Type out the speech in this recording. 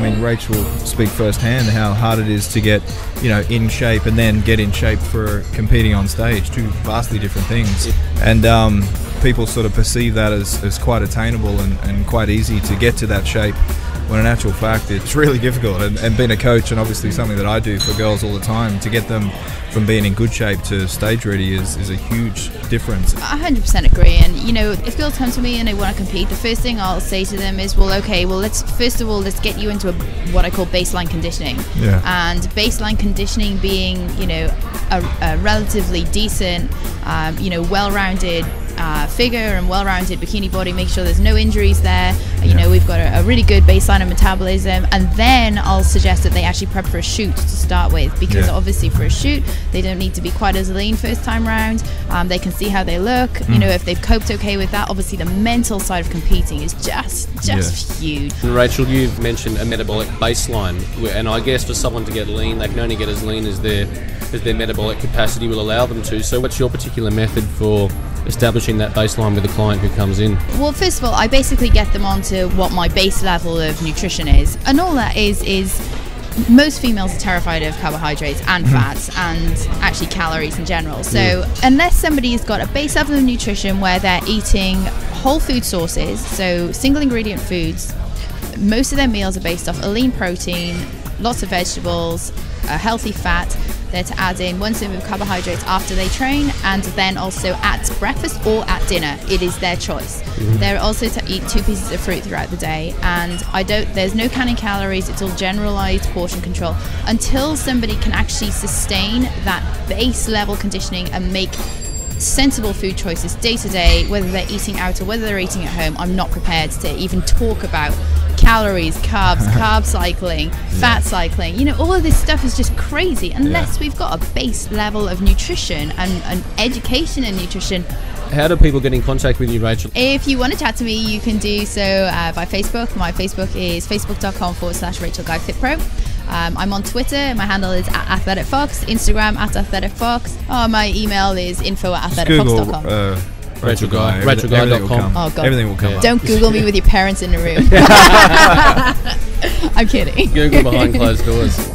mean, Rachel will speak firsthand how hard it is to get, you know, in shape and then get in shape for competing on stage. Two vastly different things. And people sort of perceive that as quite attainable and quite easy to get to that shape, when in actual fact it's really difficult. And being a coach, and obviously something that I do for girls all the time, to get them from being in good shape to stage ready is a huge difference. I 100% agree. And you know, if girls come to me and they want to compete, the first thing I'll say to them is, well, okay, well, let's get you into what I call baseline conditioning. Yeah. And baseline conditioning being, you know, a relatively decent, you know, well-rounded figure and well-rounded bikini body, make sure there's no injuries there. You know, we've got a really good baseline of metabolism, and then I'll suggest that they actually prep for a shoot to start with, because obviously for a shoot they don't need to be quite as lean first time round. They can see how they look. You know, if they've coped okay with that, obviously the mental side of competing is just huge. And Rachel, you've mentioned a metabolic baseline, and I guess for someone to get lean, they can only get as lean as their metabolic capacity will allow them to. So what's your particular method for establishing that baseline with a client who comes in? Well, first of all, I basically get them onto what my base level of nutrition is, and all that is most females are terrified of carbohydrates and fats and actually calories in general. So unless somebody's got a base level of nutrition where they're eating whole food sources, so single ingredient foods, most of their meals are based off a lean protein, lots of vegetables, a healthy fat. They're to add in 1 serving of carbohydrates after they train, and then also at breakfast or at dinner. It is their choice. They're also to eat 2 pieces of fruit throughout the day, and there's no counting calories. It's all generalized portion control until somebody can actually sustain that base level conditioning and make sensible food choices day to day, whether they're eating out or whether they're eating at home. I'm not prepared to even talk about calories, carbs, carb cycling, fat cycling. You know, all of this stuff is just crazy unless we've got a base level of nutrition and education in nutrition. How do people get in contact with you, Rachel? If you want to chat to me, you can do so by Facebook. My Facebook is facebook.com/Rachel Guy Fit Pro. I'm on Twitter. My handle is @athleticfox. Instagram @athleticfox. My email is info@athleticfox.com. Rachel Guy.com. Oh God! Everything will come up. Don't Google me with your parents in the room. I'm kidding. Google behind closed doors.